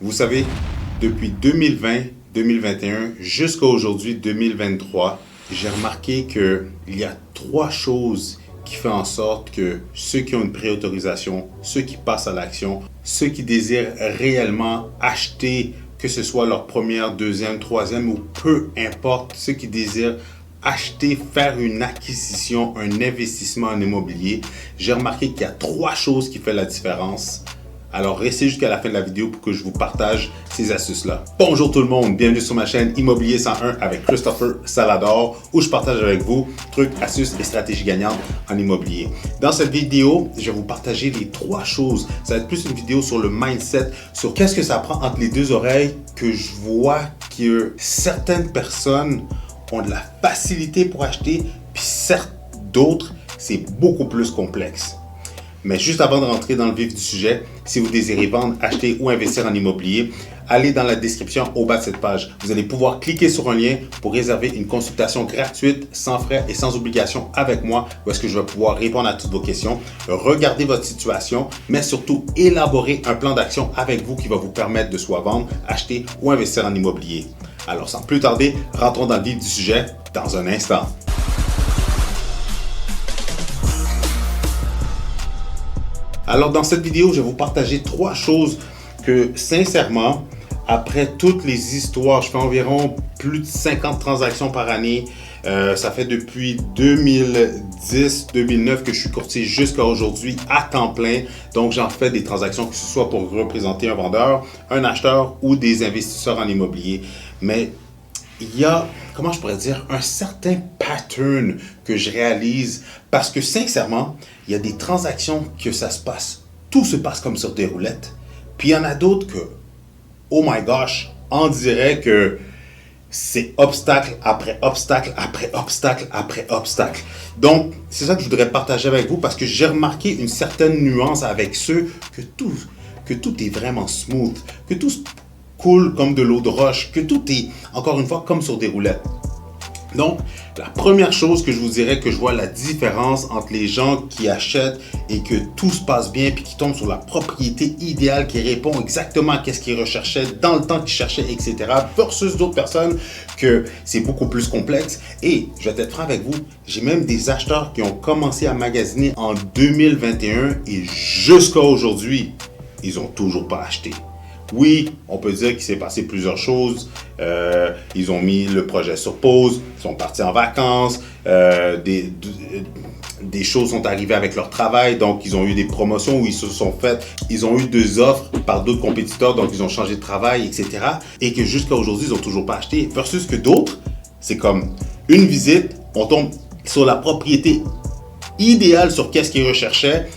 Vous savez, depuis 2020, 2021 jusqu'à aujourd'hui 2023, j'ai remarqué qu'il y a trois choses qui font en sorte que ceux qui ont une préautorisation, ceux qui passent à l'action, ceux qui désirent réellement acheter, que ce soit leur première, deuxième, troisième ou peu importe, ceux qui désirent acheter, faire une acquisition, un investissement en immobilier, j'ai remarqué qu'il y a trois choses qui font la différence. Alors restez jusqu'à la fin de la vidéo pour que je vous partage ces astuces-là. Bonjour tout le monde, bienvenue sur ma chaîne Immobilier 101 avec Christopher Salador où je partage avec vous trucs, astuces et stratégies gagnantes en immobilier. Dans cette vidéo, je vais vous partager les trois choses. Ça va être plus une vidéo sur le mindset, sur qu'est-ce que ça prend entre les deux oreilles que je vois que certaines personnes ont de la facilité pour acheter, puis certes d'autres, c'est beaucoup plus complexe. Mais juste avant de rentrer dans le vif du sujet, si vous désirez vendre, acheter ou investir en immobilier, allez dans la description au bas de cette page. Vous allez pouvoir cliquer sur un lien pour réserver une consultation gratuite, sans frais et sans obligation avec moi, où est-ce que je vais pouvoir répondre à toutes vos questions, regarder votre situation, mais surtout élaborer un plan d'action avec vous qui va vous permettre de soit vendre, acheter ou investir en immobilier. Alors sans plus tarder, rentrons dans le vif du sujet dans un instant. Alors dans cette vidéo, je vais vous partager trois choses que sincèrement, après toutes les histoires, je fais environ plus de 50 transactions par année. Ça fait depuis 2010-2009 que je suis courtier jusqu'à aujourd'hui à temps plein. Donc j'en fais des transactions que ce soit pour représenter un vendeur, un acheteur ou des investisseurs en immobilier. Mais il y a, comment je pourrais dire, un certain pattern que je réalise parce que sincèrement, il y a des transactions que ça se passe, tout se passe comme sur des roulettes. Puis il y en a d'autres que, oh my gosh, on dirait que c'est obstacle après obstacle après obstacle après obstacle. Donc, c'est ça que je voudrais partager avec vous parce que j'ai remarqué une certaine nuance avec ceux que tout est vraiment smooth, que tout coule comme de l'eau de roche, que tout est, encore une fois, comme sur des roulettes. Donc, la première chose que je vous dirais que je vois la différence entre les gens qui achètent et que tout se passe bien puis qui tombent sur la propriété idéale qui répond exactement à ce qu'ils recherchaient dans le temps qu'ils cherchaient, etc. versus d'autres personnes que c'est beaucoup plus complexe. Et je vais être franc avec vous, j'ai même des acheteurs qui ont commencé à magasiner en 2021 et jusqu'à aujourd'hui, ils n'ont toujours pas acheté. Oui, on peut dire qu'il s'est passé plusieurs choses. Ils ont mis le projet sur pause, ils sont partis en vacances, des choses sont arrivées avec leur travail, donc ils ont eu des promotions où ils se sont fait, ils ont eu des offres par d'autres compétiteurs, donc ils ont changé de travail, etc. Et que jusqu'à aujourd'hui, ils n'ont toujours pas acheté. Versus que d'autres, c'est comme une visite, on tombe sur la propriété idéale sur qu'est-ce qu'ils recherchaient.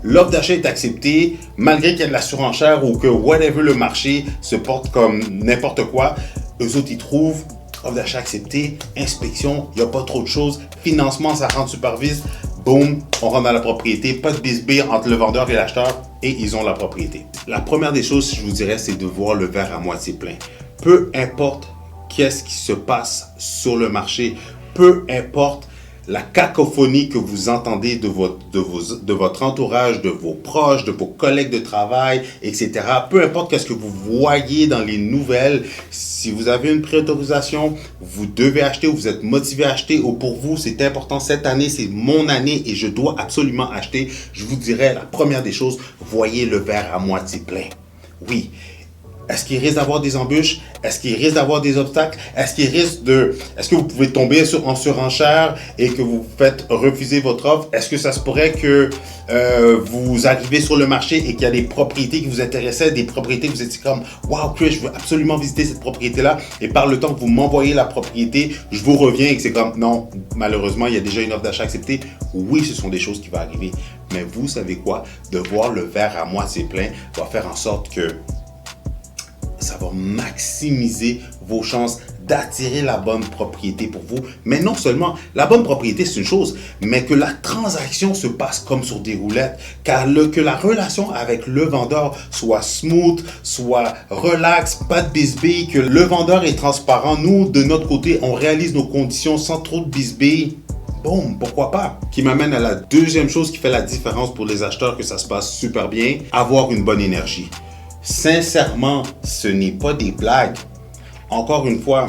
L'offre d'achat est acceptée, malgré qu'il y a de la surenchère ou que whatever le marché se porte comme n'importe quoi. Eux autres, ils trouvent offre d'achat acceptée, inspection, il n'y a pas trop de choses, financement, ça rentre supervise, boum, on rentre dans la propriété, pas de bisbille entre le vendeur et l'acheteur et ils ont la propriété. La première des choses, je vous dirais, c'est de voir le verre à moitié plein. Peu importe qu'est-ce qui se passe sur le marché, peu importe la cacophonie que vous entendez de votre entourage, de vos proches, de vos collègues de travail, etc. Peu importe ce que vous voyez dans les nouvelles, si vous avez une préautorisation, vous devez acheter ou vous êtes motivé à acheter ou pour vous, c'est important, cette année, c'est mon année et je dois absolument acheter. Je vous dirais, la première des choses, voyez le verre à moitié plein. Oui. Est-ce qu'il risque d'avoir des embûches? Est-ce qu'il risque d'avoir des obstacles? Est-ce que vous pouvez tomber en surenchère et que vous faites refuser votre offre? Est-ce que ça se pourrait que vous arrivez sur le marché et qu'il y a des propriétés qui vous intéressaient, des propriétés que vous étiez comme « Wow, Chris, je veux absolument visiter cette propriété-là. » Et par le temps que vous m'envoyez la propriété, je vous reviens et que c'est comme « Non, malheureusement, il y a déjà une offre d'achat acceptée. » Oui, ce sont des choses qui vont arriver. Mais vous savez quoi? De voir le verre à moitié plein va faire en sorte que ça va maximiser vos chances d'attirer la bonne propriété pour vous. Mais non seulement, la bonne propriété, c'est une chose, mais que la transaction se passe comme sur des roulettes. Car que la relation avec le vendeur soit smooth, soit relax, pas de bisbille, que le vendeur est transparent. Nous, de notre côté, on réalise nos conditions sans trop de bisbille. Bon, pourquoi pas? Qui m'amène à la deuxième chose qui fait la différence pour les acheteurs, que ça se passe super bien, avoir une bonne énergie. Sincèrement, ce n'est pas des blagues. Encore une fois,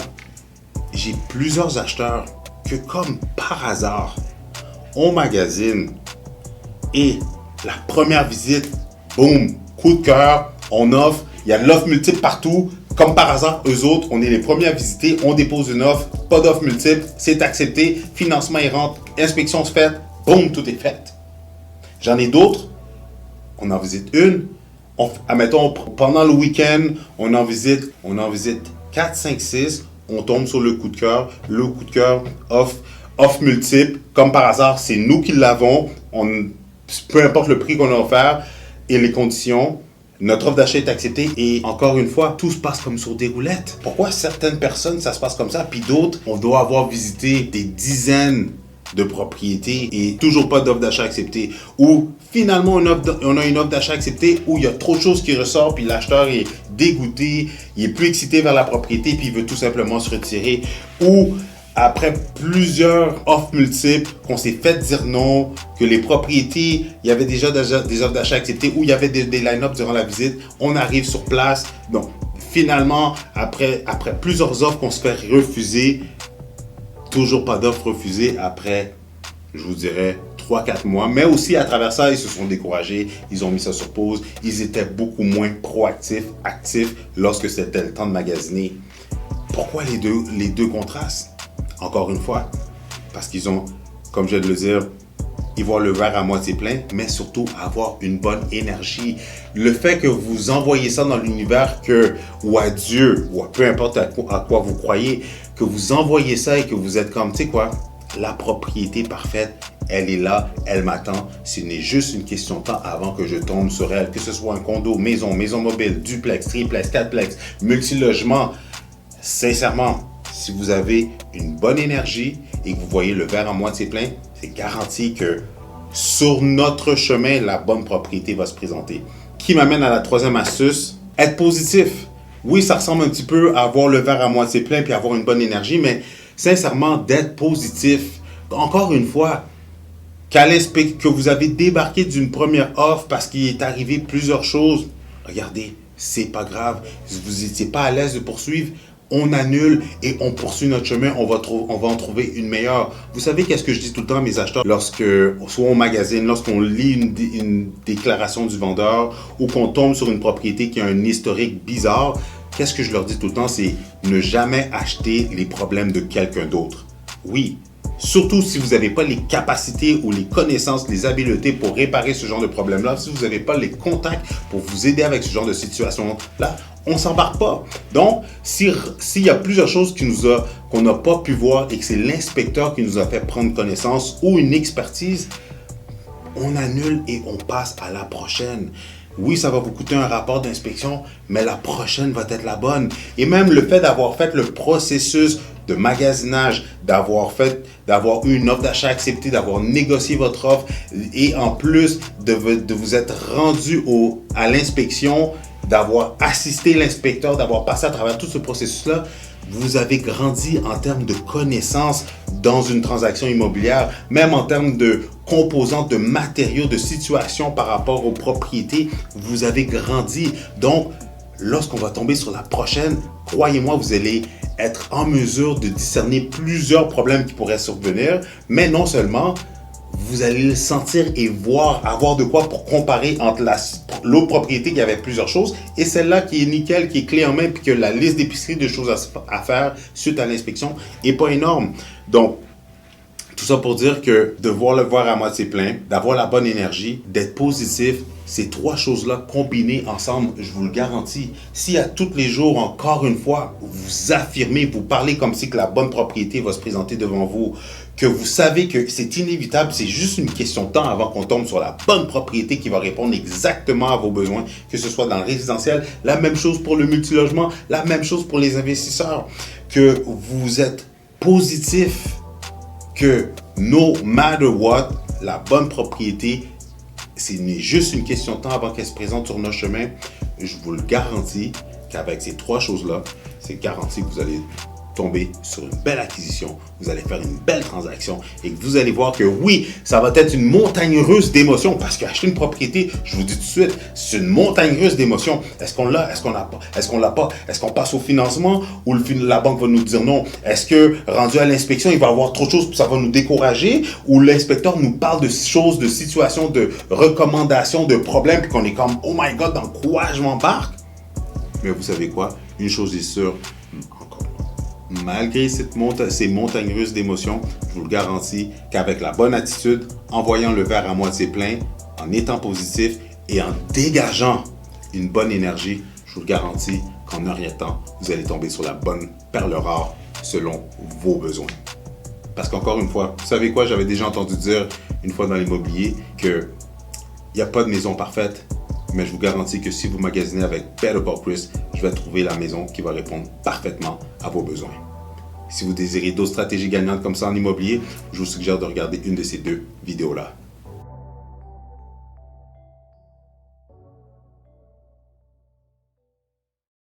j'ai plusieurs acheteurs que comme par hasard, on magasine et la première visite, boum, coup de cœur, on offre, il y a de l'offre multiple partout. Comme par hasard, eux autres, on est les premiers à visiter, on dépose une offre, pas d'offre multiple, c'est accepté, financement est rentre, inspection se fait, boum, tout est fait. J'en ai d'autres, on en visite une, admettons, pendant le week-end, on en visite 4, 5, 6, on tombe sur le coup de cœur, offre multiple, comme par hasard, c'est nous qui l'avons, peu importe le prix qu'on a offert et les conditions, notre offre d'achat est acceptée et encore une fois, tout se passe comme sur des roulettes. Pourquoi certaines personnes, ça se passe comme ça, puis d'autres, on doit avoir visité des dizaines de propriétés et toujours pas d'offre d'achat acceptée. Ou finalement, on a une offre d'achat acceptée où il y a trop de choses qui ressortent, puis l'acheteur est dégoûté, il est plus excité vers la propriété, puis il veut tout simplement se retirer. Ou après plusieurs offres multiples, qu'on s'est fait dire non, que les propriétés, il y avait déjà des offres d'achat acceptées ou il y avait des line-up durant la visite, on arrive sur place. Donc, finalement, après plusieurs offres qu'on se fait refuser, toujours pas d'offres refusées après, je vous dirais, 3-4 mois. Mais aussi, à travers ça, ils se sont découragés, ils ont mis ça sur pause, ils étaient beaucoup moins proactifs, actifs lorsque c'était le temps de magasiner. Pourquoi les deux contrastes? Encore une fois, parce qu'ils ont, comme je viens de le dire, ils voient le verre à moitié plein, mais surtout avoir une bonne énergie. Le fait que vous envoyez ça dans l'univers ou à Dieu, ou à peu importe à quoi vous croyez, que vous envoyez ça et que vous êtes comme, tu sais quoi, la propriété parfaite, elle est là, elle m'attend. Ce n'est juste une question de temps avant que je tombe sur elle, que ce soit un condo, maison mobile, duplex, triplex, quatreplex, multilogement. Sincèrement, si vous avez une bonne énergie et que vous voyez le verre à moitié plein, c'est garanti que sur notre chemin, la bonne propriété va se présenter. Qui m'amène à la troisième astuce, être positif. Oui, ça ressemble un petit peu à avoir le verre à moitié plein puis avoir une bonne énergie, mais sincèrement, d'être positif. Encore une fois, que vous avez débarqué d'une première offre parce qu'il est arrivé plusieurs choses, regardez, c'est pas grave. Si vous n'étiez pas à l'aise de poursuivre, on annule et on poursuit notre chemin, on va en trouver une meilleure. Vous savez qu'est-ce que je dis tout le temps à mes acheteurs lorsque, soit on magasine, lorsqu'on lit une déclaration du vendeur ou qu'on tombe sur une propriété qui a un historique bizarre, qu'est-ce que je leur dis tout le temps, c'est ne jamais acheter les problèmes de quelqu'un d'autre. Oui, surtout si vous n'avez pas les capacités ou les connaissances, les habiletés pour réparer ce genre de problème-là, si vous n'avez pas les contacts pour vous aider avec ce genre de situation-là, on ne s'embarque pas. Donc, s'il y a plusieurs choses qu'on n'a pas pu voir et que c'est l'inspecteur qui nous a fait prendre connaissance ou une expertise, on annule et on passe à la prochaine. Oui, ça va vous coûter un rapport d'inspection, mais la prochaine va être la bonne. Et même le fait d'avoir fait le processus de magasinage, d'avoir eu une offre d'achat acceptée, d'avoir négocié votre offre et en plus de vous être rendu à l'inspection, d'avoir assisté l'inspecteur, d'avoir passé à travers tout ce processus-là, vous avez grandi en termes de connaissances dans une transaction immobilière, même en termes de composantes, de matériaux, de situations par rapport aux propriétés, vous avez grandi. Donc, lorsqu'on va tomber sur la prochaine, croyez-moi, vous allez être en mesure de discerner plusieurs problèmes qui pourraient survenir, mais non seulement, vous allez le sentir et avoir de quoi pour comparer entre l'autre propriété qui avait plusieurs choses et celle-là qui est nickel, qui est clé en main, puis que la liste d'épicerie de choses à faire suite à l'inspection n'est pas énorme. Donc, tout ça pour dire que de voir le verre à moitié plein, d'avoir la bonne énergie, d'être positif, ces trois choses-là combinées ensemble, je vous le garantis. Si à tous les jours, encore une fois, vous affirmez, vous parlez comme si que la bonne propriété va se présenter devant vous, que vous savez que c'est inévitable, c'est juste une question de temps avant qu'on tombe sur la bonne propriété qui va répondre exactement à vos besoins, que ce soit dans le résidentiel, la même chose pour le multilogement, la même chose pour les investisseurs, que vous êtes positif, que no matter what, la bonne propriété, c'est juste une question de temps avant qu'elle se présente sur notre chemin. Je vous le garantis qu'avec ces trois choses-là, c'est garanti que vous allez tomber sur une belle acquisition, vous allez faire une belle transaction et que vous allez voir que oui, ça va être une montagne russe d'émotions parce qu'acheter une propriété, je vous dis tout de suite, c'est une montagne russe d'émotions. Est-ce qu'on l'a? Est-ce qu'on l'a pas? Est-ce qu'on l'a pas? Est-ce qu'on passe au financement ou la banque va nous dire non? Est-ce que rendu à l'inspection, il va y avoir trop de choses, ça va nous décourager ou l'inspecteur nous parle de choses, de situations, de recommandations, de problèmes puis qu'on est comme oh my god, dans quoi je m'embarque? Mais vous savez quoi? Une chose est sûre, malgré ces montagnes russes d'émotions, je vous le garantis qu'avec la bonne attitude, en voyant le verre à moitié plein, en étant positif et en dégageant une bonne énergie, je vous le garantis qu'en un rien de temps, vous allez tomber sur la bonne perle rare selon vos besoins. Parce qu'encore une fois, vous savez quoi, j'avais déjà entendu dire une fois dans l'immobilier qu'il n'y a pas de maison parfaite, mais je vous garantis que si vous magasinez avec Better Paul Chris, je vais trouver la maison qui va répondre parfaitement à vos besoins. Si vous désirez d'autres stratégies gagnantes comme ça en immobilier, je vous suggère de regarder une de ces 2 vidéos-là.